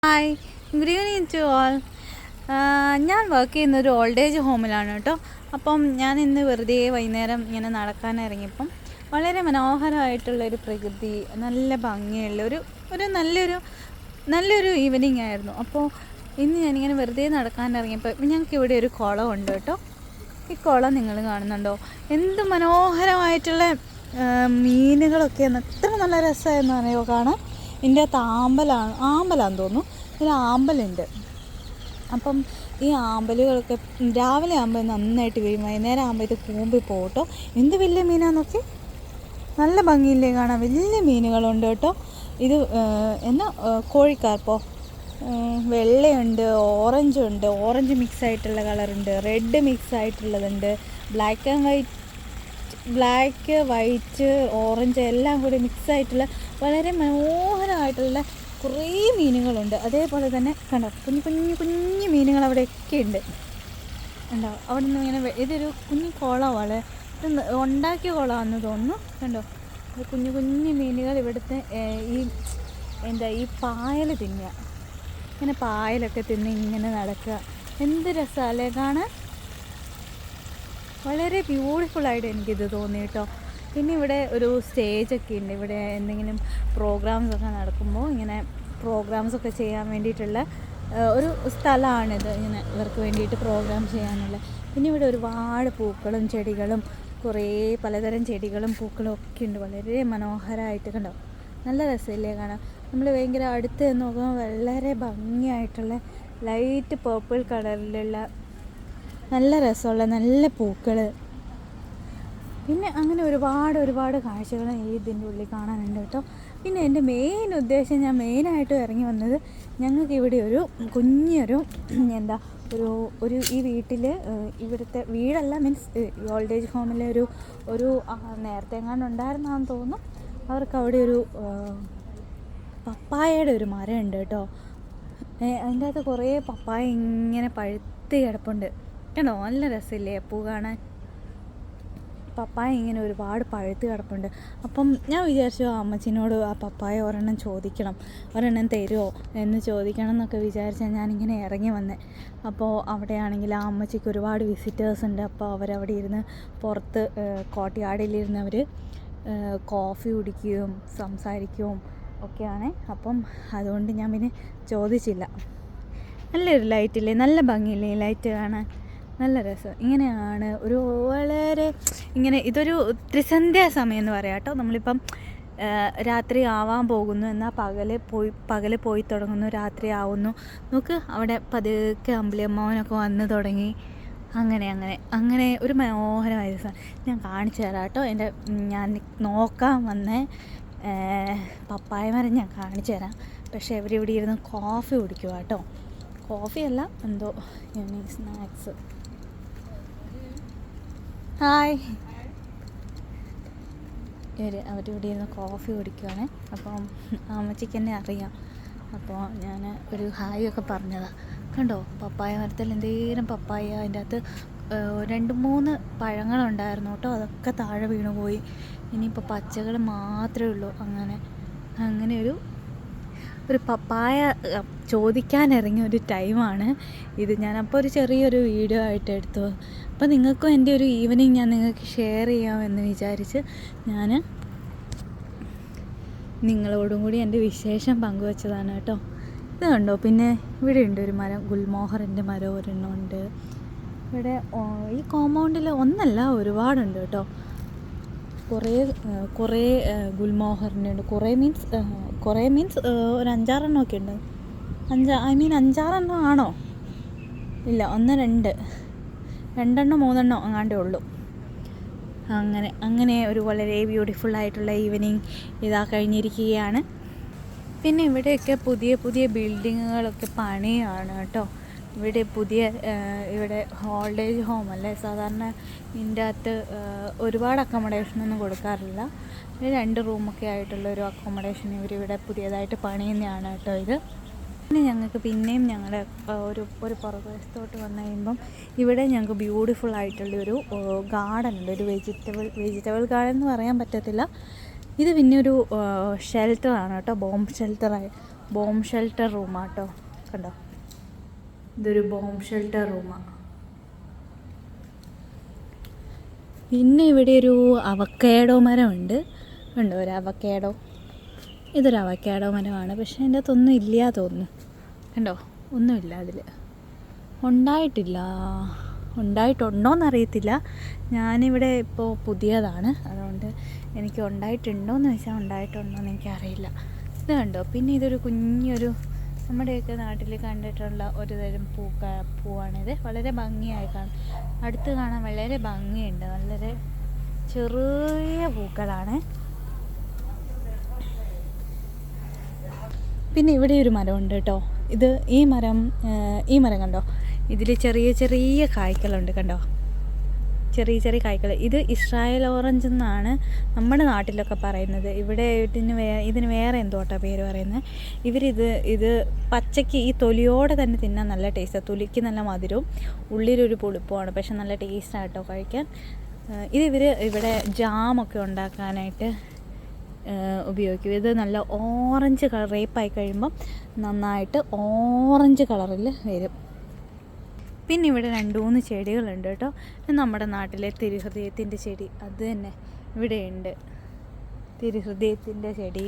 Hi, good evening to all. ഞാൻ work ചെയ്യുന്ന ഒരു ഓൾഡ് ഏജ് ഹോമിലാണ് കേട്ടോ. അപ്പം ഞാൻ ഇന്ന് വെറുതെ വൈകുന്നേരം ഇങ്ങനെ നടക്കാൻ ഇറങ്ങിയപ്പം വളരെ മനോഹരമായിട്ടുള്ളൊരു പ്രകൃതി, നല്ല ഭംഗിയുള്ള ഒരു നല്ലൊരു ഈവനിങ് ആയിരുന്നു. അപ്പോൾ ഇന്ന് ഞാനിങ്ങനെ വെറുതെ നടക്കാൻ ഇറങ്ങിയപ്പോൾ ഞങ്ങൾക്ക് ഇവിടെ ഒരു കുളമുണ്ട് കേട്ടോ. ഈ കുളം നിങ്ങൾ കാണുന്നുണ്ടോ? എന്ത് മനോഹരമായിട്ടുള്ള മീനുകളൊക്കെയാണ്. എത്ര നല്ല രസമായിരുന്നു അറിയോ കാണാൻ. ഇതിൻ്റെ അകത്ത് ആമ്പലാന്ന് തോന്നുന്നു. ഇതിൽ ആമ്പലുണ്ട്. അപ്പം ഈ ആമ്പലുകളൊക്കെ രാവിലെ ആകുമ്പോൾ നന്നായിട്ട് വരും, വൈകുന്നേരം ആകുമ്പോൾ ഇത് കൂമ്പി പോകട്ടോ. എന്ത് വലിയ മീനാന്നൊക്കെ, നല്ല ഭംഗിയില്ലേ കാണാൻ. വലിയ മീനുകളുണ്ട് കേട്ടോ. ഇത് എന്നാ കോഴിക്കാർപ്പോ, വെള്ളയുണ്ട്, ഓറഞ്ച് മിക്സ് ആയിട്ടുള്ള കളറുണ്ട്, റെഡ് മിക്സ് ആയിട്ടുള്ളതുണ്ട്, ബ്ലാക്ക് വൈറ്റ് ഓറഞ്ച് എല്ലാം കൂടി മിക്സ് ആയിട്ടുള്ള വളരെ മനോഹരമായിട്ടുള്ള കുറേ മീനുകളുണ്ട്. അതേപോലെ തന്നെ കണ്ടോ, കുഞ്ഞു മീനുകൾ അവിടെയൊക്കെ ഉണ്ട്. കണ്ടോ, അവിടെ നിന്ന് ഇങ്ങനെ ഇതൊരു കുഞ്ഞു കുളമാണ്. ഇത് ഉണ്ടാക്കിയ കുളമാണെന്ന് തോന്നുന്നു. കണ്ടോ, കുഞ്ഞു മീനുകൾ ഇവിടുത്തെ ഈ പായൽ തിന്നുക. ഇങ്ങനെ പായലൊക്കെ തിന്ന് ഇങ്ങനെ നടക്കുക. എന്ത് രസമല്ലേ കാണാൻ. വളരെ ബ്യൂട്ടിഫുള്ളായിട്ട് എനിക്കിത് തോന്നി കേട്ടോ. പിന്നെ ഇവിടെ ഒരു സ്റ്റേജൊക്കെ ഉണ്ട്. ഇവിടെ എന്തെങ്കിലും പ്രോഗ്രാംസൊക്കെ നടക്കുമ്പോൾ ഇങ്ങനെ പ്രോഗ്രാംസൊക്കെ ചെയ്യാൻ വേണ്ടിയിട്ടുള്ള ഒരു സ്ഥലമാണിത്. ഇങ്ങനെ ഇവർക്ക് വേണ്ടിയിട്ട് പ്രോഗ്രാം ചെയ്യാനുള്ള. പിന്നെ ഇവിടെ ഒരുപാട് പൂക്കളും ചെടികളും കുറേ പലതരം ചെടികളും പൂക്കളും ഒക്കെ ഉണ്ട്. വളരെ മനോഹരമായിട്ട് കണ്ടോ, നല്ല രസമില്ലേ കാണാൻ. നമ്മൾ ഭയങ്കര അടുത്ത് നോക്കുമ്പോൾ വളരെ ഭംഗിയായിട്ടുള്ള ലൈറ്റ് പേർപ്പിൾ കളറിലുള്ള നല്ല രസമുള്ള നല്ല പൂക്കൾ. പിന്നെ അങ്ങനെ ഒരുപാട് കാഴ്ചകൾ ഇതിൻ്റെ ഉള്ളിൽ കാണാനുണ്ട് കേട്ടോ. പിന്നെ എൻ്റെ മെയിൻ ഉദ്ദേശം, ഞാൻ മെയിനായിട്ട് ഇറങ്ങി വന്നത്, ഞങ്ങൾക്ക് ഇവിടെ ഒരു കുഞ്ഞൊരു ഈ വീട്ടിൽ, ഇവിടുത്തെ വീടല്ല, മീൻസ് ഓൾഡ് ഏജ് ഹോമിലെ ഒരു നേരത്തെ എങ്ങാണ്ട് ഉണ്ടായിരുന്നാന്ന് തോന്നുന്നു. അവർക്ക് അവിടെ ഒരു പപ്പായയുടെ ഒരു മരം ഉണ്ട് കേട്ടോ. അതിൻ്റെ അകത്ത് കുറേ പപ്പായ ഇങ്ങനെ പഴുത്ത് കിടപ്പുണ്ട്. കണ്ടോ, നല്ല രസമില്ലേ പൂ കാണാൻ. പപ്പായ ഇങ്ങനെ ഒരുപാട് പഴുത്ത് കിടപ്പുണ്ട്. അപ്പം ഞാൻ വിചാരിച്ചു അമ്മച്ചിനോട് ആ പപ്പായ ഒരെണ്ണം തരുമോ എന്ന് ചോദിക്കണം എന്നൊക്കെ വിചാരിച്ചാൽ ഞാനിങ്ങനെ ഇറങ്ങി വന്നേ. അപ്പോൾ അവിടെയാണെങ്കിൽ ആ അമ്മച്ചിക്ക് ഒരുപാട് വിസിറ്റേഴ്സ് ഉണ്ട്. അപ്പോൾ അവരവിടെ ഇരുന്ന് പുറത്ത് കോർട്ട്യാർഡിലിരുന്ന് അവർ കോഫി കുടിക്കുകയും സംസാരിക്കുകയും ഒക്കെയാണ്. അപ്പം അതുകൊണ്ട് ഞാൻ പിന്നെ ചോദിച്ചില്ല. നല്ലൊരു ലൈറ്റില്ലേ, നല്ല ഭംഗിയില്ലേ ലൈറ്റ് കാണാൻ, നല്ല രസം. ഇങ്ങനെയാണ് ഒരു വളരെ ഇതൊരു ത്രിസന്ധ്യാ സമയം എന്ന് പറയാം കേട്ടോ. നമ്മളിപ്പം രാത്രി ആവാൻ പോകുന്നു, എന്നാൽ പകൽ പോയി തുടങ്ങുന്നു, രാത്രി ആവുന്നു. നോക്ക്, അവിടെ പതുക്കെ അമ്പിളിയമ്മാവനൊക്കെ വന്ന് തുടങ്ങി. അങ്ങനെ ഒരു മനോഹരമായ ദിവസം ഞാൻ കാണിച്ചു തരാം കേട്ടോ. ഞാൻ നോക്കാൻ വന്ന പപ്പായ മരം ഞാൻ കാണിച്ചു തരാം. പക്ഷേ ഇവിടെ ഇരുന്ന് കോഫി കുടിക്കുക കേട്ടോ. കോഫിയല്ല, എന്തോ സ്നാക്സ്. ഹായ്, അവരിവിടെ ഇരുന്ന് കോഫി കുടിക്കുകയാണ്. അപ്പം അമ്മച്ചിക്ക് എന്നെ അറിയാം. അപ്പോൾ ഞാൻ ഒരു ഹായ് ഒക്കെ പറഞ്ഞതാണ്. കണ്ടോ, പപ്പായ മരത്തിൽ എന്തേലും പപ്പായ, അതിൻ്റെ അകത്ത് 2-3 പഴങ്ങളുണ്ടായിരുന്നു കേട്ടോ. അതൊക്കെ താഴെ വീണു പോയി. ഇനിയിപ്പോൾ പച്ചകൾ മാത്രമേ ഉള്ളൂ. അങ്ങനെ ഒരു പപ്പായ ചോദിക്കാൻ ഇറങ്ങിയ ഒരു ടൈമാണ് ഇത്. ഞാനപ്പോൾ ഒരു ചെറിയൊരു വീഡിയോ ആയിട്ട് എടുത്തു. അപ്പോൾ നിങ്ങൾക്കും എൻ്റെ ഒരു ഈവനിങ് ഞാൻ നിങ്ങൾക്ക് ഷെയർ ചെയ്യാമെന്ന് വിചാരിച്ച് ഞാൻ നിങ്ങളോടും കൂടി എൻ്റെ വിശേഷം പങ്കുവച്ചതാണ് കേട്ടോ. ഇത് കണ്ടോ, പിന്നെ ഇവിടെ ഉണ്ട് ഒരു മരം, ഗുൽമോഹറിൻ്റെ മരം ഒരെണ്ണമുണ്ട് ഇവിടെ. ഈ കോമ്പൗണ്ടിൽ ഒന്നല്ല, ഒരുപാടുണ്ട് കേട്ടോ. കുറേ ഗുൽമോഹറിൻ്റെ ഉണ്ട്. കുറേ മീൻസ് ഒരു 5-6 എണ്ണമൊക്കെ ഉണ്ട്. 5-6 എണ്ണം ആണോ? ഇല്ല, 1-2 3 അങ്ങാണ്ടേ ഉള്ളൂ. അങ്ങനെ ഒരു വളരെ ബ്യൂട്ടിഫുള്ളായിട്ടുള്ള ഈവനിങ് ഇതാ കഴിഞ്ഞിരിക്കുകയാണ്. പിന്നെ ഇവിടെയൊക്കെ പുതിയ ബിൽഡിങ്ങുകളൊക്കെ പണിയാണ് കേട്ടോ. ഇവിടെ ഓൾഡ് ഏജ് ഹോം അല്ലേ, സാധാരണ ഇതിൻ്റെ അകത്ത് ഒരുപാട് അക്കോമഡേഷനൊന്നും കൊടുക്കാറില്ല. 2 റൂമൊക്കെ ആയിട്ടുള്ള ഒരു അക്കോമഡേഷൻ ഇവരിവിടെ പുതിയതായിട്ട് പണിയുന്നതാണ് കേട്ടോ ഇത്. പിന്നെ ഞങ്ങൾക്ക് പിന്നെയും ഞങ്ങളുടെ ഒരു പുറകുവശത്തോട്ട് വന്നു കഴിയുമ്പം ഇവിടെ ഞങ്ങൾക്ക് ബ്യൂട്ടിഫുൾ ആയിട്ടുള്ളൊരു ഗാർഡൻ ഉണ്ട്. ഒരു വെജിറ്റബിൾ ഗാർഡൻ എന്ന് പറയാൻ പറ്റത്തില്ല. ഇത് പിന്നെ ഒരു ഷെൽട്ടറാണ് കേട്ടോ, ബോംബ് ഷെൽട്ടറായി. ബോംബ് ഷെൽട്ടർ റൂമാട്ടോ. കണ്ടോ, ഇതൊരു ബോംബ് ഷെൽട്ടർ റൂമാണ്. പിന്നെ ഇവിടെ ഒരു അവക്കാഡോ മരമുണ്ട്. കണ്ടോ, ഒരു അവക്കാഡോ. ഇതൊരു അവക്കാഡോ മരമാണ്. പക്ഷേ അതിൻ്റെ അകത്തൊന്നും ഇല്ല തോന്നുന്നു. കണ്ടോ, ഒന്നുമില്ല അതിൽ. ഉണ്ടായിട്ടുണ്ടോയെന്നറിയത്തില്ല. ഞാനിവിടെ ഇപ്പോൾ പുതിയതാണ്, അതുകൊണ്ട് എനിക്ക് ഉണ്ടായിട്ടുണ്ടോയെന്ന് വെച്ചാൽ ഉണ്ടായിട്ടുണ്ടോയെന്ന് എനിക്കറിയില്ല. ഇത് കണ്ടോ, പിന്നെ ഇതൊരു കുഞ്ഞൊരു നമ്മുടെയൊക്കെ നാട്ടിൽ കണ്ടിട്ടുള്ള ഒരു തരം പൂവാണിത്. വളരെ ഭംഗിയായി കാണും, അടുത്ത് കാണാൻ വളരെ ഭംഗിയുണ്ട്. വളരെ ചെറിയ പൂക്കളാണ്. പിന്നെ ഇവിടെ ഒരു മരമുണ്ട് കേട്ടോ. ഈ മരം കണ്ടോ, ഇതിൽ ചെറിയ ചെറിയ കായ്ക്കളുണ്ട്. കണ്ടോ, ചെറിയ ചെറിയ കായ്കൾ. ഇത് ഇസ്രായേൽ ഓറഞ്ച് എന്നാണ് നമ്മുടെ നാട്ടിലൊക്കെ പറയുന്നത്. ഇവിടെ ഇതിന് വേറെ എന്തോട്ടാ പേര് പറയുന്നത്. ഇത് പച്ചയ്ക്ക് ഈ തൊലിയോടെ തന്നെ തിന്നാൻ നല്ല ടേസ്റ്റാണ്. തൊലിക്ക് നല്ല മധുരവും ഉള്ളിലൊരു പുളിപ്പുമാണ്. പക്ഷെ നല്ല ടേസ്റ്റാണ് കേട്ടോ കഴിക്കാൻ. ഇവിടെ ജാമൊക്കെ ഉണ്ടാക്കാനായിട്ട് ഉപയോഗിക്കും. ഇത് നല്ല ഓറഞ്ച് കളർ, റേപ്പായി കഴിയുമ്പം നന്നായിട്ട് ഓറഞ്ച് കളറിൽ വരും. പിന്നെ ഇവിടെ 2-3 ചെടികളുണ്ട് കേട്ടോ. നമ്മുടെ നാട്ടിലെ തിരുഹൃദയത്തിൻ്റെ ചെടി അത് തന്നെ ഇവിടെയുണ്ട്. തിരുഹൃദയത്തിൻ്റെ ചെടി